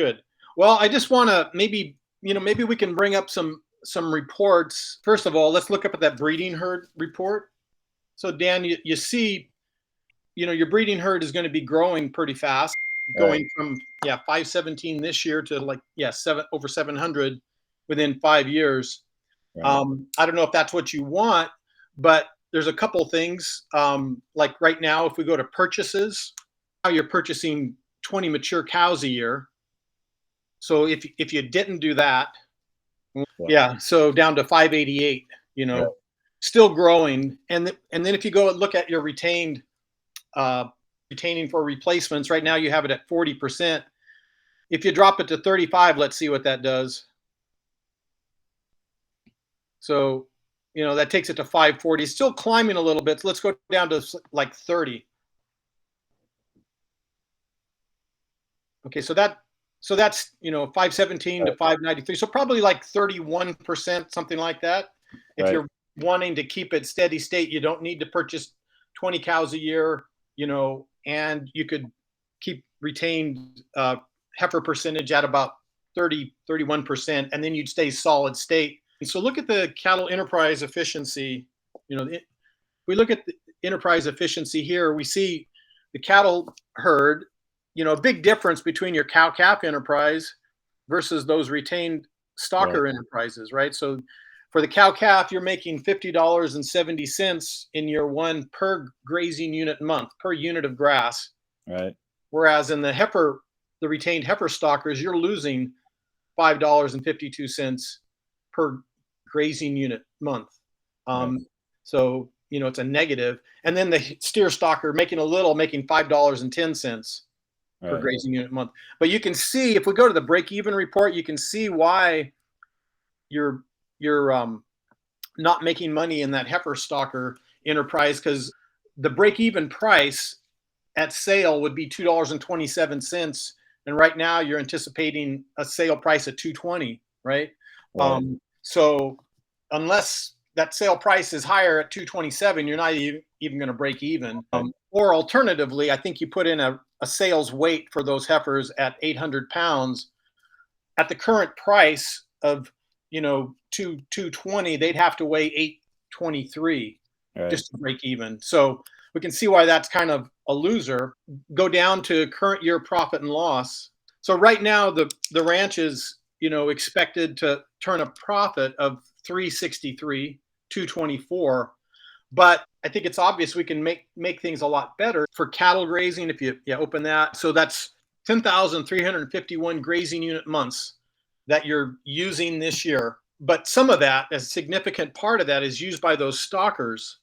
Good. Well, I just want to maybe we can bring up some reports. First of all, let's look up at that breeding herd report. So Dan, you see, your breeding herd is going to be growing pretty fast, Right. going from 517 this year to like over 700 within 5 years. Right. I don't know if that's what you want, but there's a couple things. Like right now, if we go to purchases, now you're purchasing 20 mature cows a year. So if you didn't do that, Yeah. yeah, so down to 588, Yeah. still growing. And then if you go and look at your retaining for replacements, right now you have it at 40%. If you drop it to 35, let's see what that does. So, that takes it to 540. Still climbing a little bit. So let's go down to like 30. Okay, so that's 517 to Right. 593. So probably like 31%, something like that. If Right. you're wanting to keep it steady state, you don't need to purchase 20 cows a year, and you could keep retained heifer percentage at about 31%, and then you'd stay solid state. So look at the cattle enterprise efficiency. If we look at the enterprise efficiency here, we see the cattle herd, a big difference between your cow calf enterprise versus those retained Right. stalker enterprises, right? So for the cow calf, you're making $50.70 in year one per grazing unit month, per unit of grass. Right. Whereas in the retained heifer stalkers, you're losing $5.52 per grazing unit month. Right. So it's a negative. And then the steer stalker making $5.10 per Right. grazing unit month. But you can see, if we go to the break-even report, you can see why you're not making money in that heifer stalker enterprise, because the break-even price at sale would be $2.27, and right now you're anticipating a sale price at $2.20, right? Right. So unless that sale price is higher at $2.27, you're not even going to break even. Right. Or alternatively, I think you put in a sales weight for those heifers at 800 pounds. At the current price of 220, they'd have to weigh 823 Right. just to break even. So we can see why that's kind of a loser. Go down to current year profit and loss. So right now the ranch is expected to turn a profit of 363, 224. But I think it's obvious we can make things a lot better for cattle grazing if you open that. So that's 10,351 grazing unit months that you're using this year. But some of that, a significant part of that, is used by those stalkers.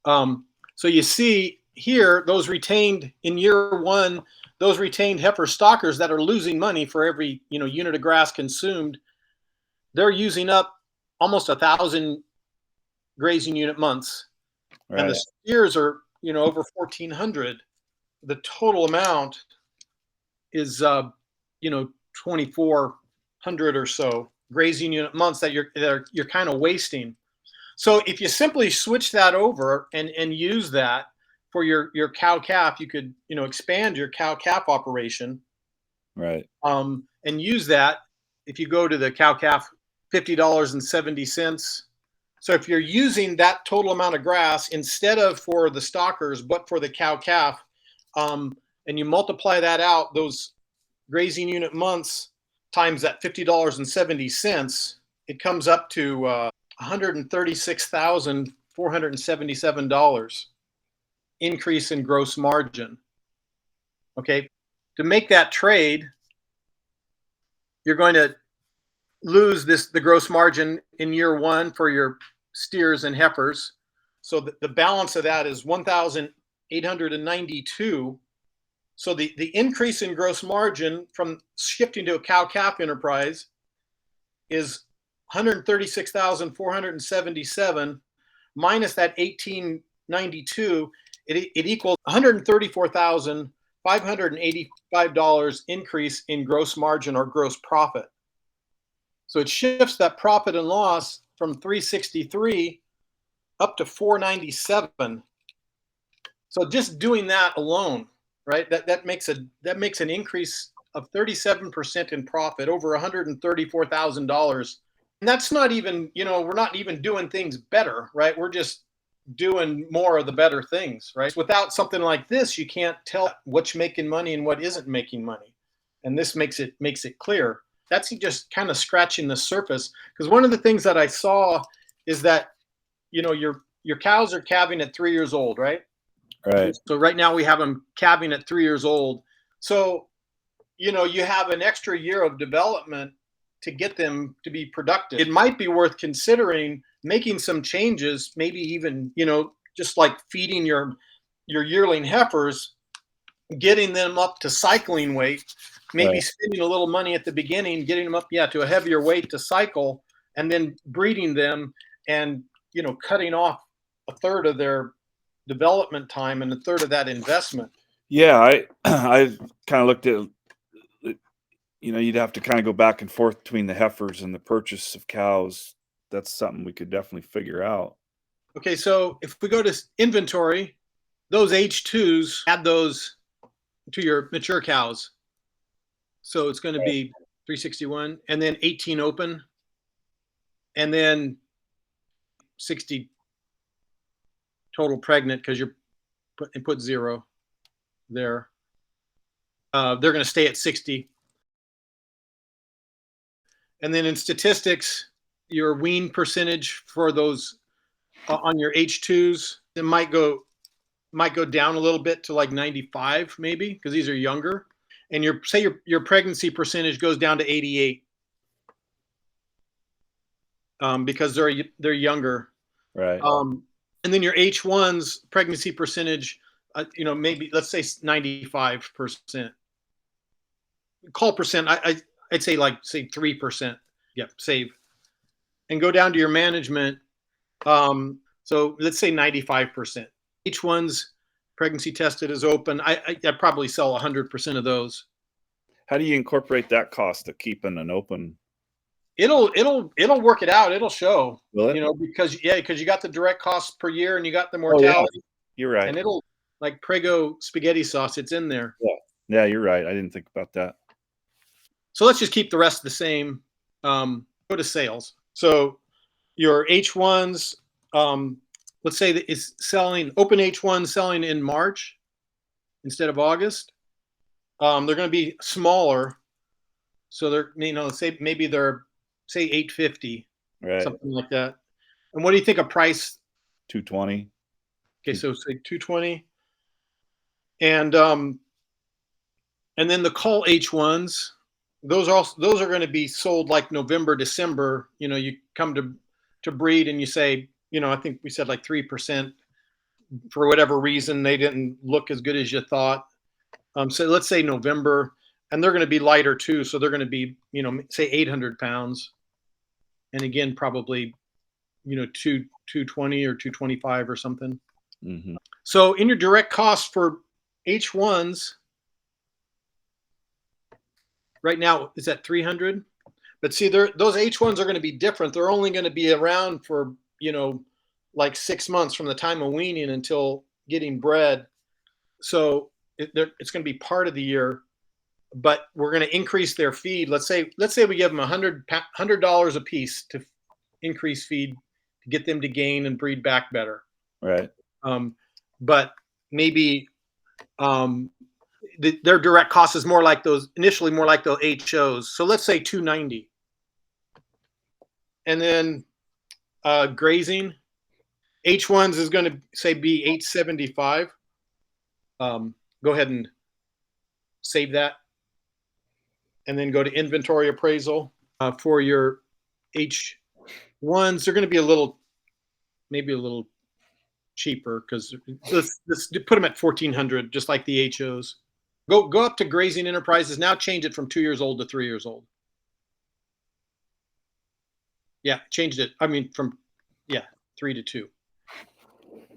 So you see here, those retained in year one, those retained heifer stalkers that are losing money for every unit of grass consumed, they're using up almost 1,000 grazing unit months, and the Right. steers are over 1,400. The total amount is 2,400 or so grazing unit months that you're kind of wasting. So if you simply switch that over and use that for your cow calf, you could expand your cow calf operation, Right. and use that. If you go to the cow calf, $50.70. So if you're using that total amount of grass instead of for the stalkers, but for the cow calf, and you multiply that out, those grazing unit months times that $50.70, it comes up to $136,477 increase in gross margin. Okay, to make that trade, you're going to lose the gross margin in year one for your steers and heifers. So the balance of that is 1,892. So the increase in gross margin from shifting to a cow calf enterprise is 136,477 minus that 1892. It equals $134,585 increase in gross margin or gross profit. So it shifts that profit and loss from 363 up to 497. So just doing that alone, right? That makes an increase of 37% in profit, over $134,000. And that's not even, we're not even doing things better, right? We're just doing more of the better things, right? Without something like this, you can't tell what's making money and what isn't making money. And this makes it clear. That's just kind of scratching the surface. Because one of the things that I saw is that, your cows are calving at 3 years old, right? Right. So right now we have them calving at 3 years old. So, you have an extra year of development to get them to be productive. It might be worth considering making some changes, maybe even, just like feeding your yearling heifers, getting them up to cycling weight, maybe Right. spending a little money at the beginning, getting them up, to a heavier weight to cycle, and then breeding them and, cutting off a third of their development time and a third of that investment. Yeah, I kind of looked at it, you'd have to kind of go back and forth between the heifers and the purchase of cows. That's something we could definitely figure out. Okay, so if we go to inventory, those H2s, add those to your mature cows. So it's going to be 361, and then 18 open, and then 60 total pregnant, because you're put 0 there. They're going to stay at 60. And then in statistics, your wean percentage for those on your H2s, it might go down a little bit to like 95 maybe, because these are younger. And your pregnancy percentage goes down to 88, because they're younger. Right. And then your H1s pregnancy percentage, maybe let's say 95%. Call percent, I'd say say 3%. Yep, save. And go down to your management. So let's say 95%. H1s pregnancy tested is open. I'd probably sell 100% of those. How do you incorporate that cost of keeping an open? It'll work it out. It'll show. Will it? Because you got the direct costs per year and you got the Oh, yeah. mortality, You're right. and it'll, like Prego spaghetti sauce, it's in there. Yeah. Yeah, you're right. I didn't think about that. So let's just keep the rest the same. Go to sales. So your H1s, let's say that it's selling, open H1 selling in March instead of August. They're going to be smaller. So they're, say maybe they're, say 850, Right. something like that. And what do you think a price? 220. Okay, so say 220. And then the cull H1s, those are going to be sold like November, December. You come to breed and you say, I think we said like 3%. For whatever reason, they didn't look as good as you thought. So let's say November, and they're going to be lighter too. So they're going to be, say 800 pounds. And again, probably, 220 or 225 or something. Mm-hmm. So in your direct cost for H1s, right now it's at 300. But see, those H1s are going to be different. They're only going to be around for, like 6 months from the time of weaning until getting bred. So it's going to be part of the year, but we're going to increase their feed. Let's say we give them $100 a piece to increase feed to get them to gain and breed back better. Right. But maybe their direct cost is more like those HOs. So let's say 290. And then grazing, H1s is going to say be 875. Go ahead and save that. And then go to inventory appraisal for your H1s. They're going to be maybe a little cheaper, because let's put them at 1,400, just like the HOs. Go up to grazing enterprises. Now change it from 2 years old to 3 years old. Yeah, changed it. I mean, from 3 to 2.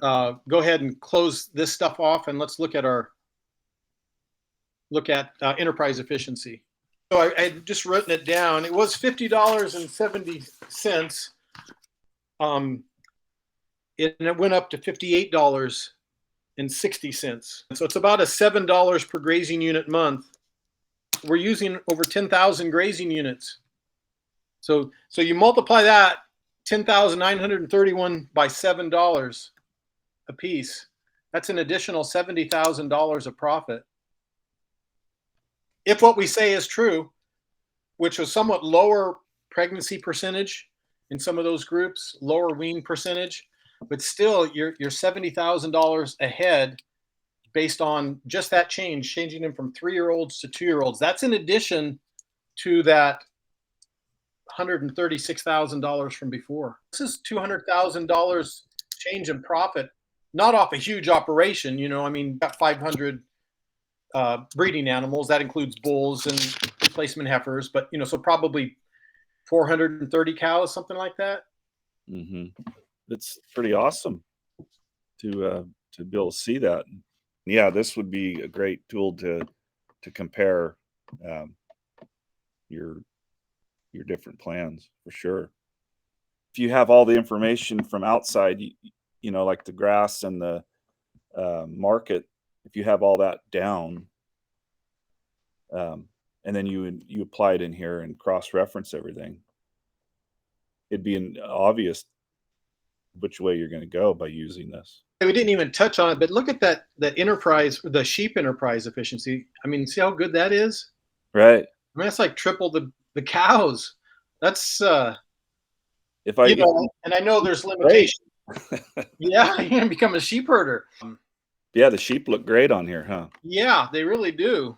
Go ahead and close this stuff off, and let's look at enterprise efficiency. So I had just written it down. It was $50.70. It went up to $58.60. So it's about a $7 per grazing unit month. we're using over 10,000 grazing units. So you multiply that 10,931 by $7 a piece. That's an additional $70,000 of profit. If what we say is true, which was somewhat lower pregnancy percentage in some of those groups, lower wean percentage, but still you're $70,000 ahead based on just that change, changing them from 3-year-olds to 2-year-olds. That's in addition to that $136,000 from before. This is $200,000 change in profit, not off a huge operation. I mean, got 500 breeding animals. That includes bulls and replacement heifers, but so probably 430 cows, something like that. It's pretty awesome to be able to see that. Yeah, this would be a great tool to compare your different plans for sure. If you have all the information from outside, like the grass and the market, if you have all that down, and then you apply it in here and cross-reference everything, it'd be obvious which way you're going to go by using this. We didn't even touch on it, but look at that enterprise, the sheep enterprise efficiency. I mean, see how good that is? Right. I mean, that's like triple the cows. That's and I know there's limitations. Yeah, you're gonna become a sheep herder. Yeah, the sheep look great on here, huh? Yeah, they really do.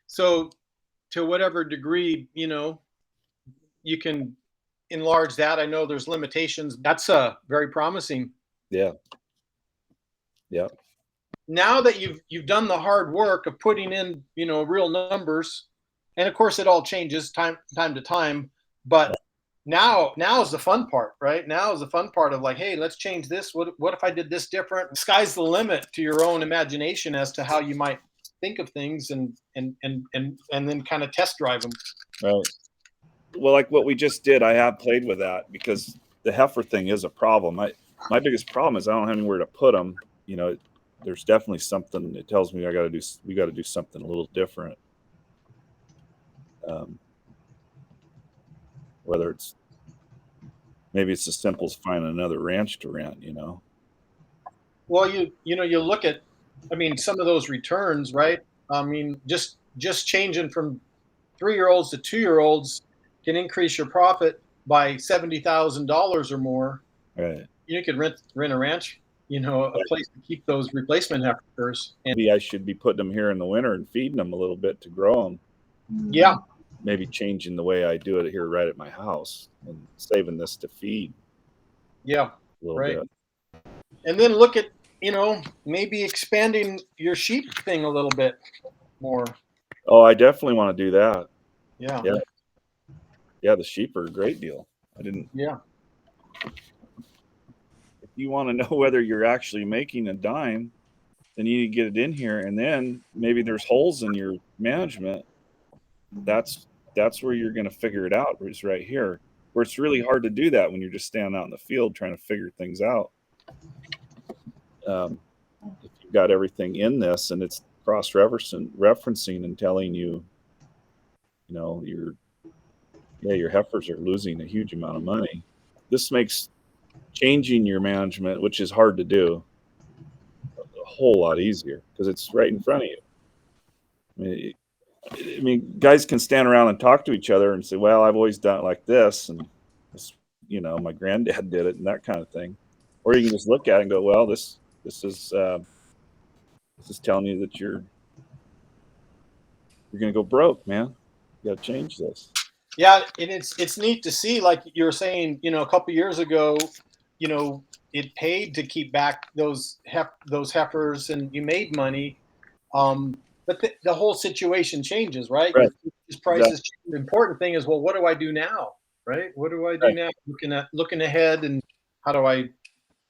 So to whatever degree, you can enlarge that. I know there's limitations. That's very promising. Yeah. Yeah. Now that you've done the hard work of putting in, real numbers, and of course it all changes time to time, but now is the fun part, right? Now is the fun part of like, hey, let's change this. What if I did this different? The sky's the limit to your own imagination as to how you might think of things and then kind of test drive them. Right. Well, like what we just did, I have played with that because the heifer thing is a problem. My biggest problem is I don't have anywhere to put them. There's definitely something that tells me we got to do something a little different. Whether maybe it's as simple as finding another ranch to rent, Well, you look at, I mean, some of those returns, right? I mean, just changing from 3-year-olds to 2-year-olds can increase your profit by $70,000 or more. Right. You could rent a ranch, a place to keep those replacement heifers. And maybe I should be putting them here in the winter and feeding them a little bit to grow them. Yeah. Maybe changing the way I do it here right at my house and saving this to feed. Yeah. A little right. bit. And then look at, maybe expanding your sheep thing a little bit more. Oh, I definitely want to do that. Yeah. Yeah, the sheep are a great deal. Yeah. If you want to know whether you're actually making a dime, then you need to get it in here, and then maybe there's holes in your management. That's where you're going to figure it out, is right here, where it's really hard to do that when you're just standing out in the field trying to figure things out. If you've got everything in this and it's cross-referencing and telling you, your heifers are losing a huge amount of money. This makes changing your management, which is hard to do, a whole lot easier because it's right in front of you. I mean, guys can stand around and talk to each other and say, well, I've always done it like this, and this, my granddad did it, and that kind of thing. Or you can just look at it and go, well, this is telling you that you're going to go broke, man. You got to change this. Yeah, and it's neat to see, like you were saying, a couple of years ago, it paid to keep back those heifers, and you made money. But the whole situation changes, right? Right. These prices change. The important thing is, well, what do I do now, right? What do I do now? Looking ahead, and how do I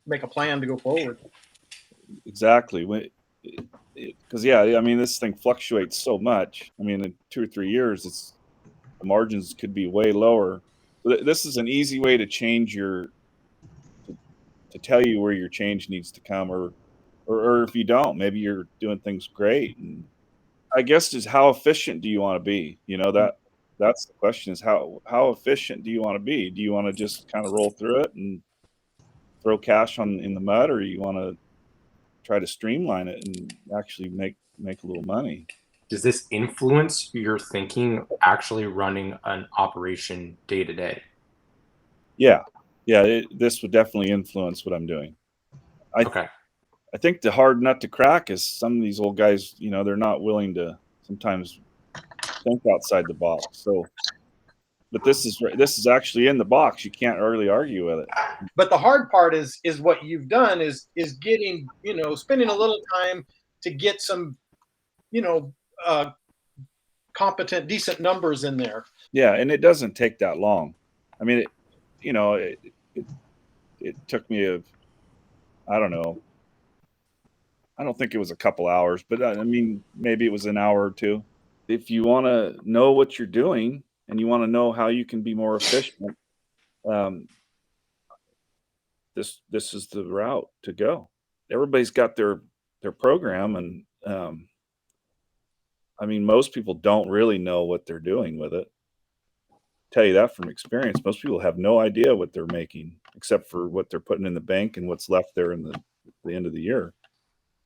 make a plan to go forward? Exactly. Because I mean, this thing fluctuates so much. I mean, in 2 or 3 years, the margins could be way lower. This is an easy way to change to tell you where your change needs to come, or if you don't, maybe you're doing things great and I guess is how efficient do you want to be? You know, that's the question, is how efficient do you want to be? Do you want to just kind of roll through it and throw cash in the mud, or you want to try to streamline it and actually make a little money? Does this influence your thinking actually running an operation day to day? Yeah. This would definitely influence what I'm doing. Okay. I think the hard nut to crack is some of these old guys, you know, they're not willing to sometimes think outside the box. So, but this is actually in the box. You can't really argue with it. But the hard part is what you've done is getting, spending a little time to get some, uh, competent, decent numbers in there. Yeah, and it doesn't take that long. I mean, it took me I don't know. I don't think it was a couple hours, but I mean, maybe it was an hour or two. If you want to know what you're doing and you want to know how you can be more efficient, this is the route to go. Everybody's got their program, and I mean, most people don't really know what they're doing with it. Tell you that from experience. Most people have no idea what they're making except for what they're putting in the bank and what's left there in the end of the year.